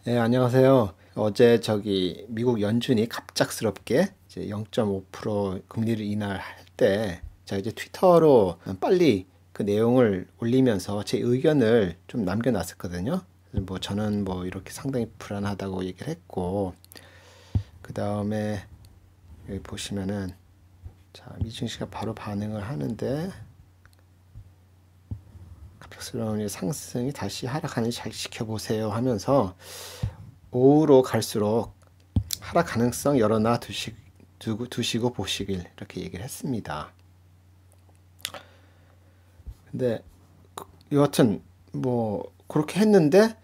네, 안녕하세요. 어제 미국 연준이 갑작스럽게 이제 0.5% 금리를 인하할 때 제가 이제 트위터로 빨리 그 내용을 올리면서 제 의견을 좀 남겨놨었거든요. 그래서 뭐 저는 뭐 이렇게 상당히 불안하다고 얘기를 했고, 그 다음에 여기 보시면은 자, 미증시가 바로 반응을 하는데 갑작스러운 상승이 다시 하락하는지 잘 지켜보세요 하면서 오후로 갈수록 하락 가능성 열어놔 두시고 보시길 이렇게 얘기를 했습니다. 근데 여하튼 뭐 그렇게 했는데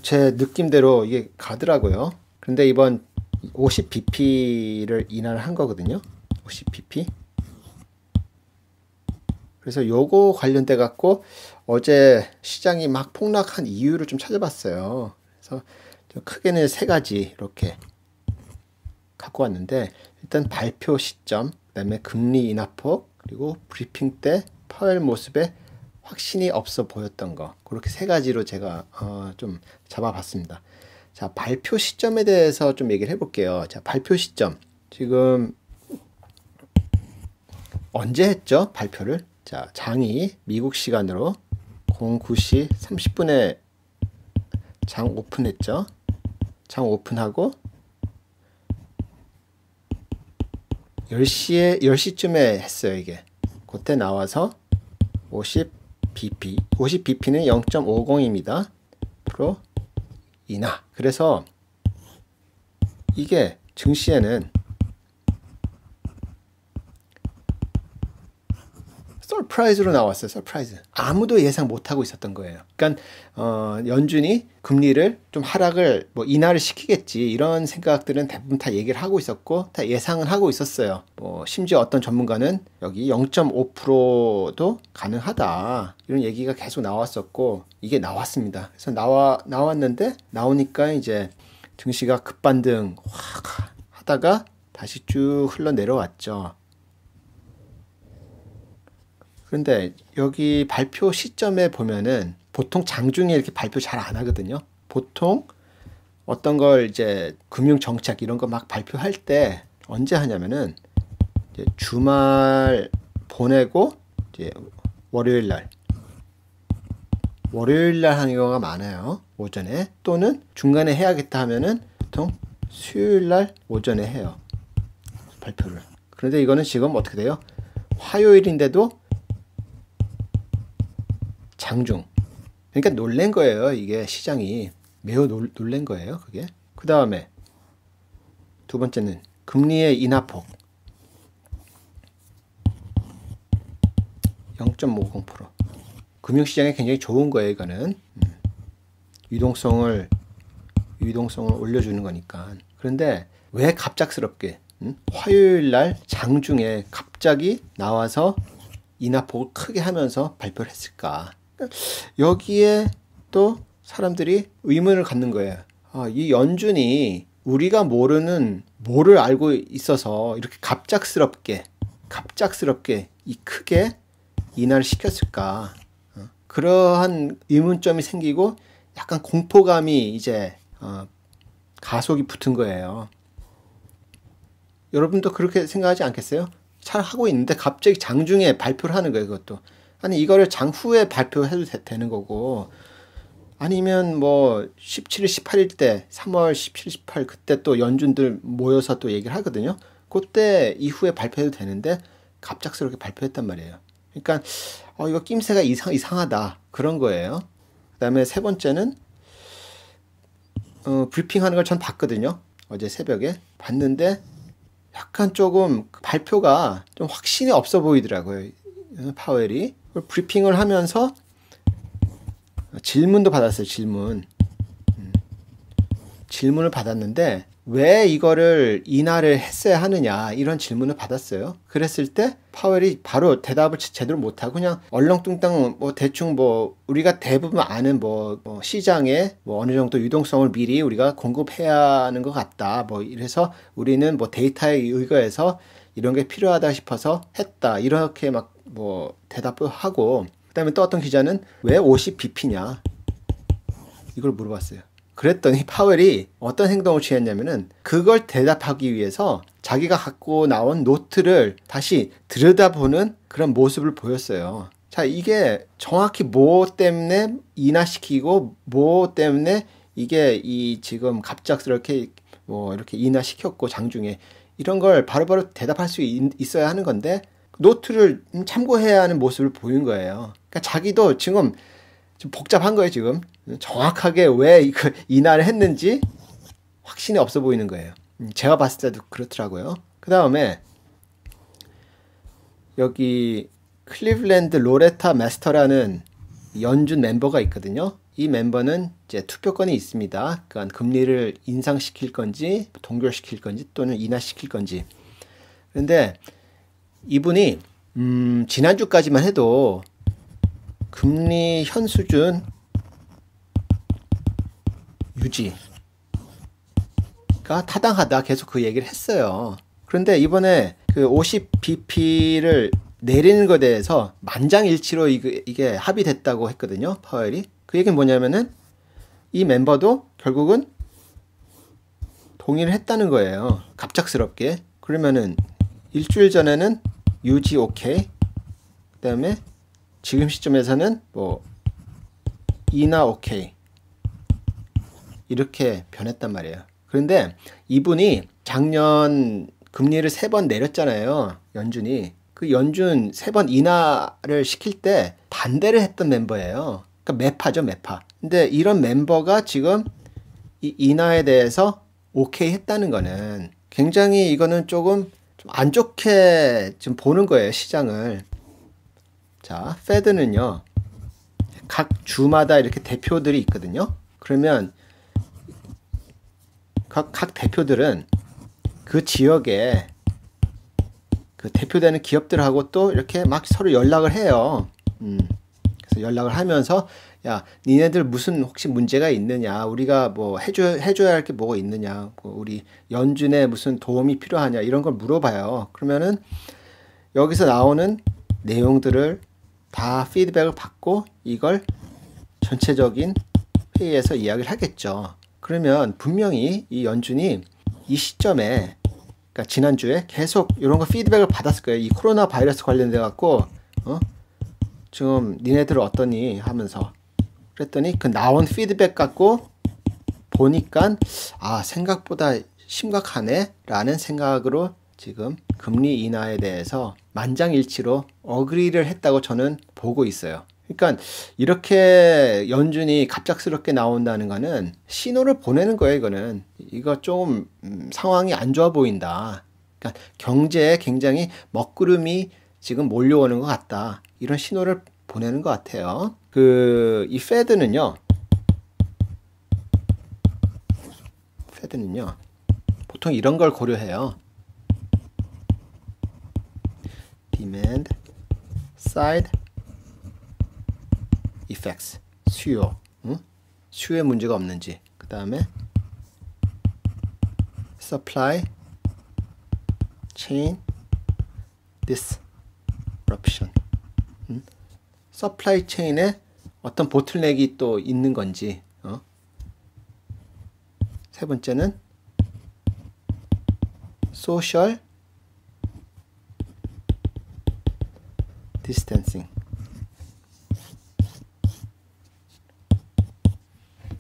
제 느낌대로 이게 가더라고요. 근데 이번 50bp를 인하를 한 거거든요. 50bp. 그래서 요거 관련돼 갖고 어제 시장이 막 폭락한 이유를 좀 찾아봤어요. 그래서 크게는 세 가지 이렇게 갖고 왔는데, 일단 발표 시점, 그다음에 금리 인하폭, 그리고 브리핑 때 파웰 모습에 확신이 없어 보였던 거, 그렇게 세 가지로 제가 좀 잡아봤습니다. 자, 발표 시점에 대해서 좀 얘기를 해볼게요. 자, 발표 시점 지금 언제 했죠? 발표를. 자, 장이 미국 시간으로 09시 30분에 장 오픈했죠. 장 오픈하고 10시쯤에 했어요, 이게. 그때 나와서 50bp. 50bp는 0.50입니다. 프로 인하. 그래서 이게 증시에는 서프라이즈로 나왔어요. 서프라이즈. 아무도 예상 못하고 있었던 거예요. 그러니까 연준이 금리를 좀 하락을 뭐 인하를 시키겠지, 이런 생각들은 대부분 다 얘기를 하고 있었고 다 예상을 하고 있었어요. 뭐 심지어 어떤 전문가는 여기 0.5%도 가능하다, 이런 얘기가 계속 나왔었고 이게 나왔습니다. 그래서 나왔는데 나오니까 이제 증시가 급반등 확 하다가 다시 쭉 흘러내려왔죠. 그런데 여기 발표 시점에 보면은 보통 장중에 이렇게 발표 잘 안 하거든요. 보통 어떤 걸 이제 금융 정책 이런 거 막 발표할 때 언제 하냐면은 이제 주말 보내고 이제 월요일 날 하는 경우가 많아요. 오전에. 또는 중간에 해야겠다 하면은 보통 수요일 날 오전에 해요, 발표를. 그런데 이거는 지금 어떻게 돼요? 화요일인데도 장중. 그러니까 놀란 거예요. 이게 시장이 매우 놀란 거예요. 그게. 그 다음에 두 번째는 금리의 인하폭 0.50%. 금융시장에 굉장히 좋은 거예요. 이거는 유동성을 올려주는 거니까. 그런데 왜 갑작스럽게 화요일 날 장중에 갑자기 나와서 인하폭을 크게 하면서 발표를 했을까? 여기에 또 사람들이 의문을 갖는 거예요. 이 연준이 우리가 모르는 뭐를 알고 있어서 이렇게 갑작스럽게 이 크게 인하를 시켰을까? 그러한 의문점이 생기고 약간 공포감이 이제 가속이 붙은 거예요. 여러분도 그렇게 생각하지 않겠어요? 잘 하고 있는데 갑자기 장중에 발표를 하는 거예요, 그것도. 아니, 이거를 장후에 발표해도 되는 거고, 아니면 뭐 17일, 18일 때 3월 17, 18 그때 또 연준들 모여서 또 얘기를 하거든요. 그때 이후에 발표해도 되는데 갑작스럽게 발표했단 말이에요. 그러니까 이거 낌새가 이상하다, 그런 거예요. 그다음에 세 번째는 브리핑하는 걸 전 봤거든요. 어제 새벽에 봤는데 약간 조금 발표가 좀 확신이 없어 보이더라고요. 파웰이 브리핑을 하면서 질문도 받았어요. 질문을 받았는데 왜 이거를 인하를 했어야 하느냐, 이런 질문을 받았어요. 그랬을 때 파웰이 바로 대답을 제대로 못하고 그냥 얼렁뚱땅 뭐 대충 뭐 우리가 대부분 아는 뭐 시장에 뭐 어느 정도 유동성을 미리 우리가 공급해야 하는 것 같다, 뭐 이래서 우리는 뭐 데이터에 의거해서 이런 게 필요하다 싶어서 했다, 이렇게 막 뭐 대답을 하고, 그다음에 또 어떤 기자는 왜 50bp냐 이걸 물어봤어요. 그랬더니 파웰이 어떤 행동을 취했냐면은 그걸 대답하기 위해서 자기가 갖고 나온 노트를 다시 들여다보는 그런 모습을 보였어요. 자, 이게 정확히 뭐 때문에 인하시키고 뭐 때문에 이게 이 지금 갑작스럽게 뭐 이렇게 인하시켰고 장중에 이런 걸 바로바로 대답할 수 있어야 하는 건데 노트를 참고해야 하는 모습을 보인 거예요. 그러니까 자기도 지금 좀 복잡한 거예요, 지금. 정확하게 왜 이걸 인하를 했는지 확신이 없어 보이는 거예요. 제가 봤을 때도 그렇더라고요. 그 다음에 여기 클리블랜드 로레타 마스터라는 연준 멤버가 있거든요. 이 멤버는 이제 투표권이 있습니다. 그러니까 금리를 인상시킬 건지 동결시킬 건지 또는 인하시킬 건지. 그런데 이분이 지난주까지만 해도 금리 현 수준 유지가 타당하다 계속 그 얘기를 했어요. 그런데 이번에 그 50bp를 내리는 것에 대해서 만장일치로 이게 합의됐다고 했거든요. 파웰이. 그 얘기는 뭐냐면은 이 멤버도 결국은 동의를 했다는 거예요. 갑작스럽게. 그러면은 일주일 전에는 유지 오케이. 그 다음에 지금 시점에서는 뭐 인하 오케이. 이렇게 변했단 말이에요. 그런데 이분이 작년 금리를 3번 내렸잖아요. 연준이. 그 연준 3번 인하를 시킬 때 반대를 했던 멤버예요. 그러니까 매파죠, 매파. 근데 이런 멤버가 지금 이 인하에 대해서 오케이 했다는 거는 굉장히 이거는 조금 좀 안 좋게 좀 보는 거예요, 시장을. 자, 페드는요, 각 주마다 이렇게 대표들이 있거든요. 그러면 각 대표들은 그 지역에 그 대표되는 기업들하고 또 이렇게 막 서로 연락을 해요. 그래서 연락을 하면서 야, 니네들 무슨 혹시 문제가 있느냐? 우리가 뭐 해줘야 할 게 뭐가 있느냐? 뭐 우리 연준에 무슨 도움이 필요하냐? 이런 걸 물어봐요. 그러면은 여기서 나오는 내용들을 다 피드백을 받고 이걸 전체적인 회의에서 이야기를 하겠죠. 그러면 분명히 이 연준이 이 시점에 그러니까 지난주에 계속 이런 거 피드백을 받았을 거예요. 이 코로나 바이러스 관련돼 갖고 지금 니네들 어떠니 하면서 그랬더니 그 나온 피드백 갖고 보니까 아 생각보다 심각하네 라는 생각으로 지금 금리 인하에 대해서 만장일치로 어그리를 했다고 저는 보고 있어요. 그러니까 이렇게 연준이 갑작스럽게 나온다는 거는 신호를 보내는 거예요. 이거는 이거 좀 상황이 안 좋아 보인다. 그러니까 경제에 굉장히 먹구름이 지금 몰려오는 것 같다. 이런 신호를 보내는 것 같아요. 이 페드는요 보통 이런 걸 고려해요. demand side effects, 수요, 수요에 문제가 없는지. 그 다음에 supply chain disruption, supply chain에 어떤 보틀넥이 또 있는 건지. 세 번째는 social distancing.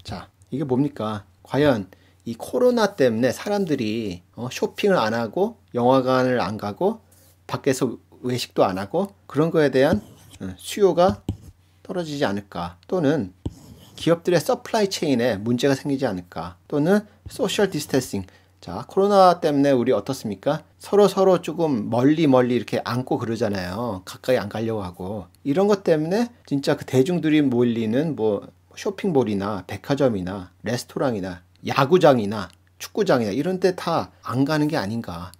자, 이게 뭡니까? 과연 이 코로나 때문에 사람들이 쇼핑을 안 하고 영화관을 안 가고 밖에서 외식도 안 하고 그런 거에 대한 수요가 떨어지지 않을까? 또는 기업들의 서플라이 체인에 문제가 생기지 않을까? 또는 소셜 디스텐싱. 자, 코로나 때문에 우리 어떻습니까? 서로 조금 멀리 이렇게 앉고 그러잖아요. 가까이 안 가려고 하고. 이런 것 때문에 진짜 그 대중들이 몰리는 뭐 쇼핑몰이나 백화점이나 레스토랑이나 야구장이나 축구장이나 이런 데 다 안 가는 게 아닌가.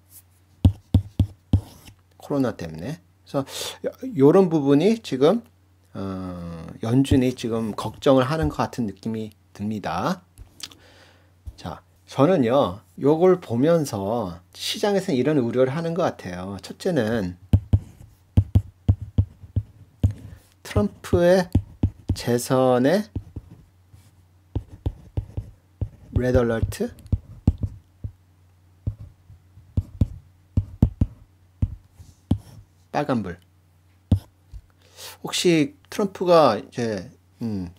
코로나 때문에. 그래서 이런 부분이 지금 연준이 지금 걱정을 하는 것 같은 느낌이 듭니다. 자, 저는요, 요걸 보면서 시장에서는 이런 우려를 하는 것 같아요. 첫째는 트럼프의 재선에 레드 얼러트, 빨간불. 혹시 트럼프가 이제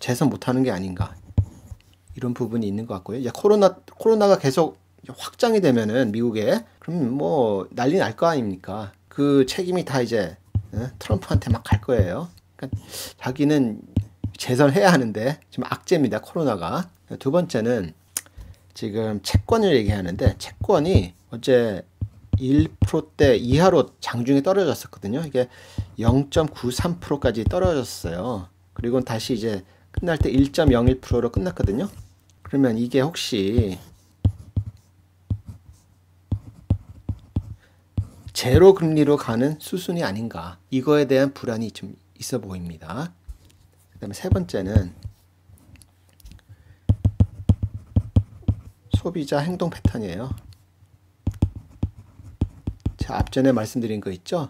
재선 못하는 게 아닌가 이런 부분이 있는 것 같고요. 이제 코로나가 계속 확장이 되면은 미국에 그럼 뭐 난리 날 거 아닙니까? 그 책임이 다 이제 트럼프한테 막 갈 거예요. 그러니까 자기는 재선해야 하는데 지금 악재입니다. 코로나가. 두 번째는 지금 채권을 얘기하는데 채권이 어제 1%대 이하로 장중에 떨어졌었거든요. 이게 0.93%까지 떨어졌어요. 그리고 다시 이제 끝날 때 1.01%로 끝났거든요. 그러면 이게 혹시 제로 금리로 가는 수순이 아닌가, 이거에 대한 불안이 좀 있어 보입니다. 그 다음에 세 번째는 소비자 행동 패턴이에요. 자, 앞전에 말씀드린 거 있죠?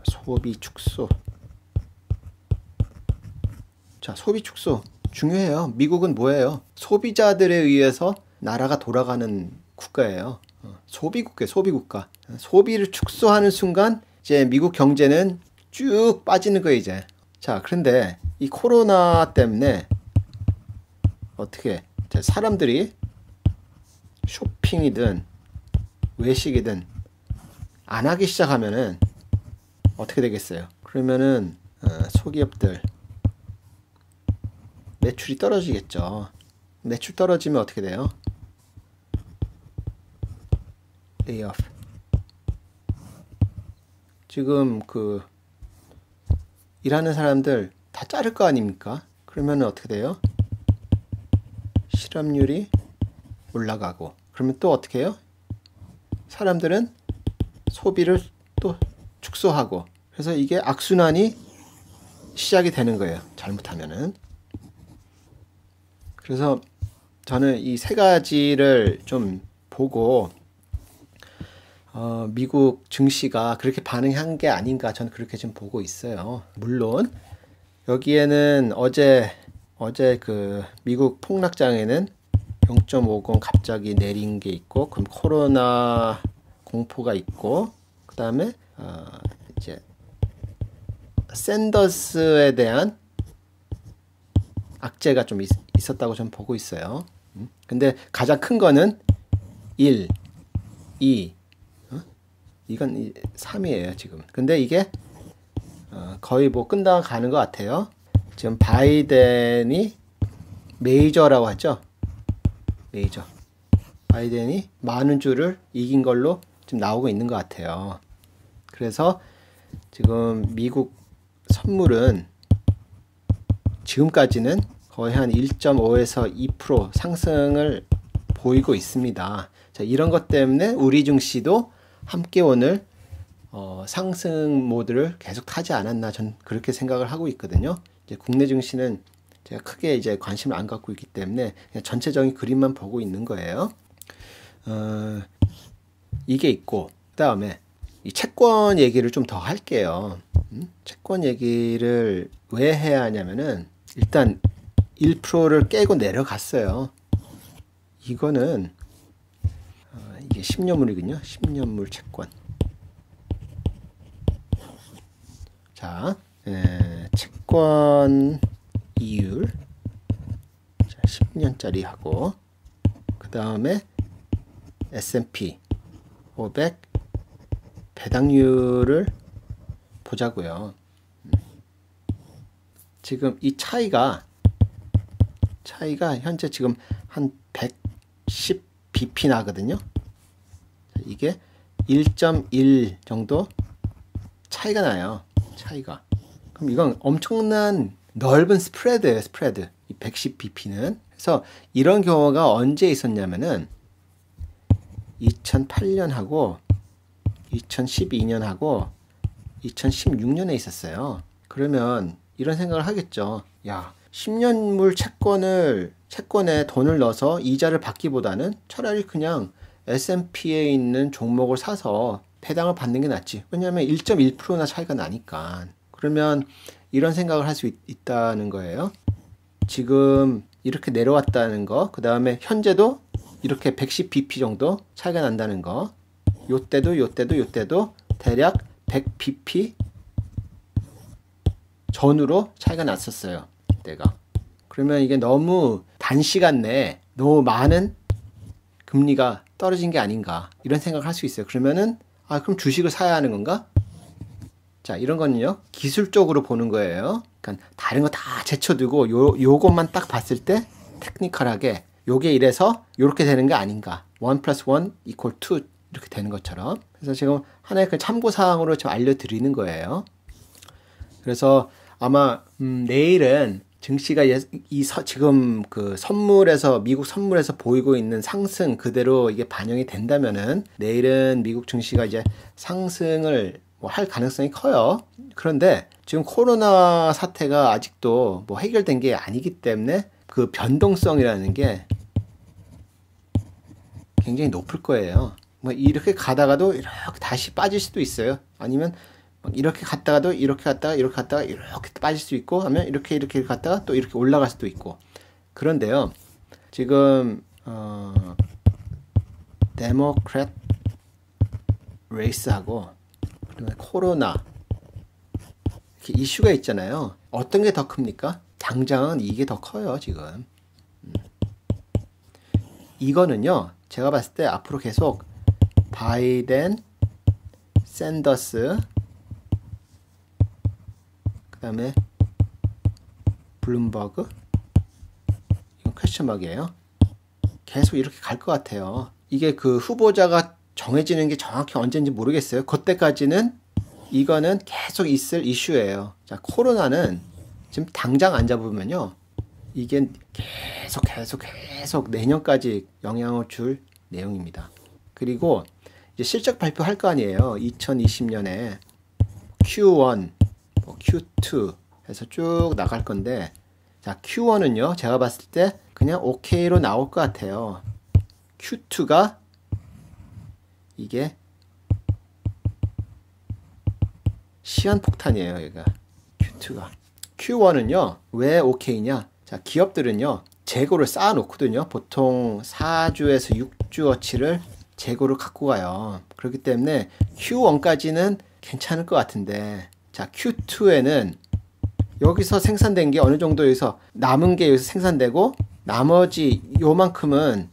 소비 축소. 자, 소비 축소 중요해요. 미국은 뭐예요? 소비자들에 의해서 나라가 돌아가는 국가예요. 소비국가, 소비국가. 소비를 축소하는 순간 이제 미국 경제는 쭉 빠지는 거예요, 이제. 자, 그런데 이 코로나 때문에 어떻게 사람들이 쇼핑이든 외식이든 안 하기 시작하면은 어떻게 되겠어요? 그러면은 소기업들 매출이 떨어지겠죠. 매출 떨어지면 어떻게 돼요? 레이오프. 지금 그 일하는 사람들 다 자를 거 아닙니까? 그러면은 어떻게 돼요? 실업률이 올라가고, 그러면 또 어떻게 해요? 사람들은 소비를 또 축소하고, 그래서 이게 악순환이 시작이 되는 거예요. 잘못하면은. 그래서 저는 이 세 가지를 좀 보고 미국 증시가 그렇게 반응한 게 아닌가, 저는 그렇게 좀 보고 있어요. 물론 여기에는 어제 그 미국 폭락장에는 0.50 갑자기 내린 게 있고, 그럼 코로나 공포가 있고, 그 다음에 이제 샌더스에 대한 악재가 좀 있었다고 저는 보고 있어요. 근데 가장 큰 거는 1, 2, 이건 3이에요 지금. 근데 이게 거의 뭐 끝나가는 것 같아요. 지금 바이든이 메이저라고 하죠. 메이저. 바이든이 많은 주를 이긴 걸로 지금 나오고 있는 것 같아요. 그래서 지금 미국 선물은 지금까지는 거의 한 1.5에서 2% 상승을 보이고 있습니다. 자, 이런 것 때문에 우리 증시도 함께 오늘 상승 모드를 계속 타지 않았나, 전 그렇게 생각을 하고 있거든요. 이제 국내 증시는 제가 크게 이제 관심을 안 갖고 있기 때문에 그냥 전체적인 그림만 보고 있는 거예요. 이게 있고, 그 다음에 이 채권 얘기를 좀 더 할게요. 채권 얘기를 왜 해야 하냐면은, 일단 1%를 깨고 내려갔어요. 이거는 이게 10년물이군요. 10년물 채권. 자, 채권 이율 10년짜리 하고, 그 다음에 S&P 500 배당률을 보자고요. 지금 이 차이가 현재 지금 한 110bp 나거든요. 이게 1.1 정도 차이가 나요. 차이가. 그럼 이건 엄청난 넓은 스프레드예요. 스프레드. 이 110bp는. 그래서 이런 경우가 언제 있었냐면은 2008년하고 2012년하고 2016년에 있었어요. 그러면 이런 생각을 하겠죠. 야, 10년물 채권에 돈을 넣어서 이자를 받기보다는 차라리 그냥 S&P에 있는 종목을 사서 배당을 받는 게 낫지. 왜냐하면 1.1%나 차이가 나니까. 그러면 이런 생각을 할 수 있다는 거예요. 지금 이렇게 내려왔다는 거, 그 다음에 현재도 이렇게 110bp 정도 차이가 난다는 거. 요때도 대략 100bp 전후로 차이가 났었어요. 이때가. 그러면 이게 너무 단시간 내에 너무 많은 금리가 떨어진 게 아닌가 이런 생각을 할 수 있어요. 그러면은 그럼 주식을 사야 하는 건가? 자, 이런 거는요 기술적으로 보는 거예요. 그러니까 다른 거 다 제쳐두고 요것만 딱 봤을 때 테크니컬하게 요게 이래서 요렇게 되는 게 아닌가. 1 플러스 1 equal 2 이렇게 되는 것처럼. 그래서 지금 하나의 그 참고사항으로 좀 알려드리는 거예요. 그래서 아마 내일은 증시가 지금 그 미국 선물에서 보이고 있는 상승 그대로 이게 반영이 된다면은 내일은 미국 증시가 이제 상승을 뭐 할 가능성이 커요. 그런데 지금 코로나 사태가 아직도 뭐 해결된 게 아니기 때문에 그 변동성이라는 게 굉장히 높을 거예요. 뭐 이렇게 가다가도 이렇게 다시 빠질 수도 있어요. 아니면 이렇게 갔다가도 이렇게 갔다가 이렇게 빠질 수 있고 하면 이렇게 갔다가 또 이렇게 올라갈 수도 있고. 그런데요 지금 데모크래트 레이스하고 그다음에 코로나 이렇게 이슈가 있잖아요. 어떤 게 더 큽니까? 당장은 이게 더 커요 지금. 이거는요 제가 봤을 때 앞으로 계속 바이든, 샌더스, 그 다음에 블룸버그, 이건 퀘스천마크예요. 계속 이렇게 갈 것 같아요. 이게 그 후보자가 정해지는 게 정확히 언제인지 모르겠어요. 그때까지는 이거는 계속 있을 이슈예요. 자, 코로나는 지금 당장 안 잡으면요 이게 계속 내년까지 영향을 줄 내용입니다. 그리고 이제 실적 발표할 거 아니에요. 2020년에 Q1, Q2 해서 쭉 나갈 건데, 자, Q1은요, 제가 봤을 때 그냥 OK로 나올 것 같아요. Q2가 이게 시한폭탄이에요, 얘가. Q2가. Q1은요, 왜 OK냐? 자, 기업들은요, 재고를 쌓아놓거든요. 보통 4주에서 6주어치를 재고를 갖고 가요. 그렇기 때문에 Q1까지는 괜찮을 것 같은데, 자, Q2에는 여기서 생산된 게 어느 정도 여기서 남은 게 여기서 생산되고 나머지 요만큼은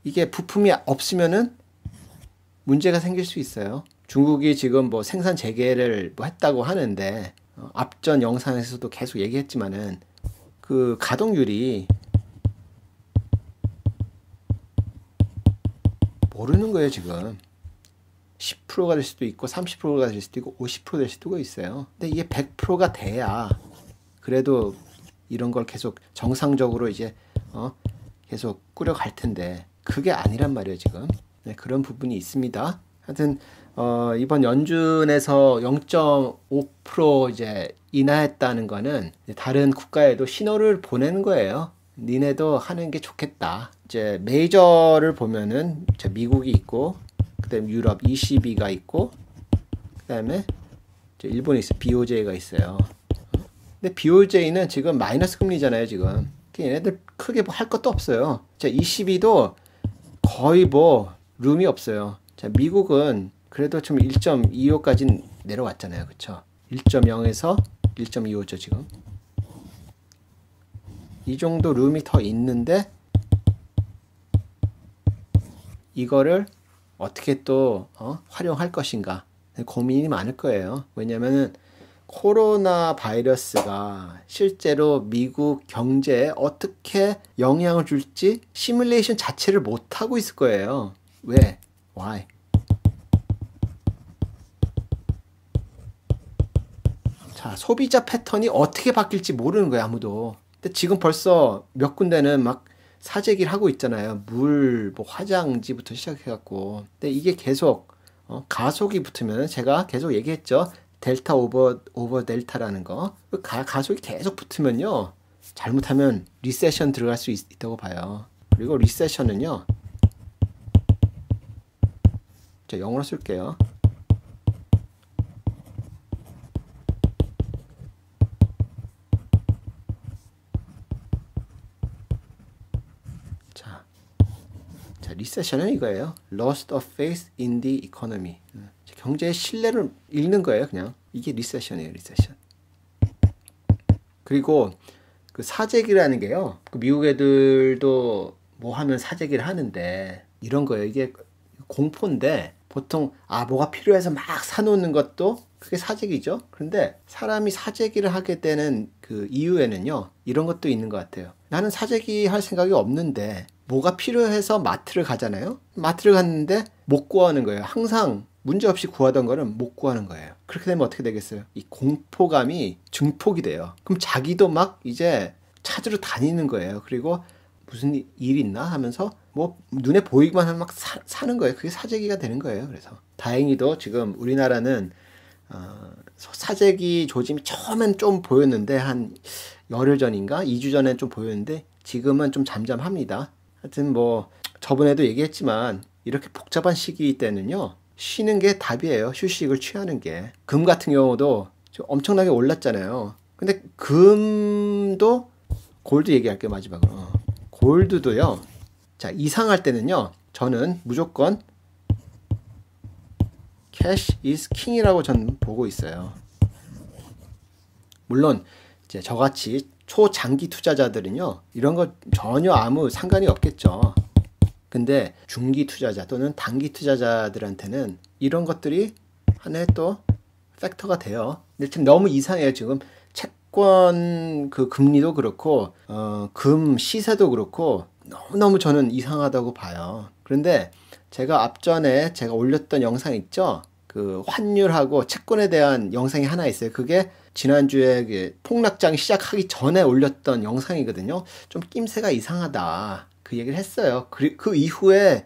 이게 부품이 없으면은 문제가 생길 수 있어요. 중국이 지금 뭐 생산 재개를 뭐 했다고 하는데 앞전 영상에서도 계속 얘기했지만은 그 가동률이 모르는 거예요 지금. 10%가 될 수도 있고 30%가 될 수도 있고 50% 될 수도 있어요. 근데 이게 100%가 돼야 그래도 이런 걸 계속 정상적으로 이제 계속 꾸려갈 텐데 그게 아니란 말이에요 지금. 네, 그런 부분이 있습니다. 하여튼 이번 연준에서 0.5% 이제 인하했다는 거는 다른 국가에도 신호를 보내는 거예요. 니네도 하는 게 좋겠다. 이제 메이저를 보면은 미국이 있고, 그다음에 유럽 ECB가 있고, 그다음에 일본에 있어 BOJ가 있어요. 근데 BOJ는 지금 마이너스 금리잖아요 지금. 얘네들 크게 뭐 할 것도 없어요. 자, ECB도 거의 뭐 룸이 없어요. 자, 미국은 그래도 좀 1.25까지 내려왔잖아요. 그쵸? 1.0에서 1.25죠, 지금. 이 정도 룸이 더 있는데, 이거를 어떻게 또, 활용할 것인가. 고민이 많을 거예요. 왜냐면은, 코로나 바이러스가 실제로 미국 경제에 어떻게 영향을 줄지 시뮬레이션 자체를 못하고 있을 거예요. 왜? Why? 자, 소비자 패턴이 어떻게 바뀔지 모르는 거예요, 아무도. 근데 지금 벌써 몇 군데는 막 사재기를 하고 있잖아요. 물, 뭐 화장지부터 시작해갖고. 근데 이게 계속 가속이 붙으면 제가 계속 얘기했죠. 델타 오버 델타라는 거. 가속이 계속 붙으면요. 잘못하면 리세션 들어갈 수 있다고 봐요. 그리고 리세션은요. 자, 영어로 쓸게요. 자, 리세션은 이거예요. Loss of faith in the economy. 경제의 신뢰를 잃는 거예요, 그냥. 이게 리세션이에요, 리세션. 그리고 그 사재기라는 게요. 그 미국 애들도 뭐 하면 사재기를 하는데 이런 거예요. 이게 공포인데 보통 뭐가 필요해서 막 사놓는 것도 그게 사재기죠. 그런데 사람이 사재기를 하게 되는 그 이유에는요. 이런 것도 있는 것 같아요. 나는 사재기 할 생각이 없는데 뭐가 필요해서 마트를 가잖아요. 마트를 갔는데 못 구하는 거예요. 항상 문제없이 구하던 거는 못 구하는 거예요. 그렇게 되면 어떻게 되겠어요? 이 공포감이 증폭이 돼요. 그럼 자기도 막 이제 찾으러 다니는 거예요. 그리고 무슨 일 있나 하면서 뭐 눈에 보이기만 하면 막 사는 거예요. 그게 사재기가 되는 거예요. 그래서 다행히도 지금 우리나라는 사재기 조짐이 처음엔 좀 보였는데 한 열흘 전인가 2주 전에 좀 보였는데 지금은 좀 잠잠합니다. 하여튼 뭐 저번에도 얘기했지만 이렇게 복잡한 시기 때는요. 쉬는 게 답이에요. 휴식을 취하는 게. 금 같은 경우도 엄청나게 올랐잖아요. 근데 금도 골드 얘기할게요. 마지막으로. 골드도요. 자, 이상할 때는요. 저는 무조건 cash is king이라고 저는 보고 있어요. 물론 이제 저같이 초장기 투자자들은요. 이런 거 전혀 아무 상관이 없겠죠. 근데 중기 투자자 또는 단기 투자자들한테는 이런 것들이 하나의 또 팩터가 돼요. 근데 지금 너무 이상해요. 지금 채권 그 금리도 그렇고 금 시세도 그렇고 너무너무 저는 이상하다고 봐요. 그런데 제가 앞전에 제가 올렸던 영상 있죠? 그 환율하고 채권에 대한 영상이 하나 있어요. 그게 지난주에 그 폭락장이 시작하기 전에 올렸던 영상이거든요. 좀 낌새가 이상하다. 그 얘기를 했어요. 그 이후에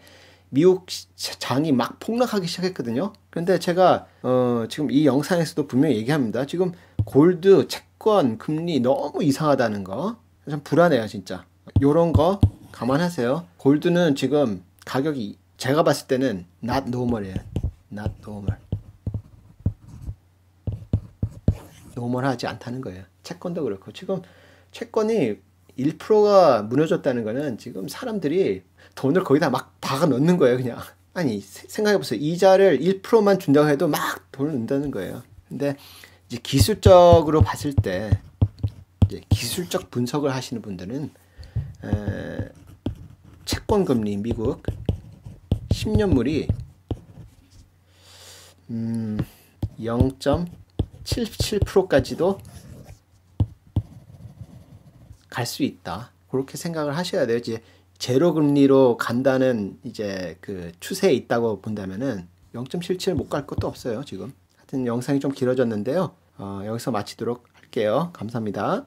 미국 장이 막 폭락하기 시작했거든요. 그런데 제가 지금 이 영상에서도 분명히 얘기합니다. 지금 골드, 채권, 금리 너무 이상하다는 거. 좀 불안해요, 진짜. 요런 거 감안하세요. 골드는 지금 가격이 제가 봤을 때는 not normal이에요. not normal. 노멀하지 않다는 거예요. 채권도 그렇고. 지금 채권이 1%가 무너졌다는 거는 지금 사람들이 돈을 거기다 막 박아 넣는 거예요, 그냥. 아니, 생각해보세요. 이자를 1%만 준다고 해도 막 돈을 넣는다는 거예요. 근데 이제 기술적으로 봤을 때, 이제 기술적 분석을 하시는 분들은, 채권 금리, 미국 10년물이 0.77%까지도 갈 수 있다. 그렇게 생각을 하셔야 돼요. 이제 제로 금리로 간다는 이제 그 추세에 있다고 본다면은 0.77 못 갈 것도 없어요, 지금. 하여튼 영상이 좀 길어졌는데요. 여기서 마치도록 할게요. 감사합니다.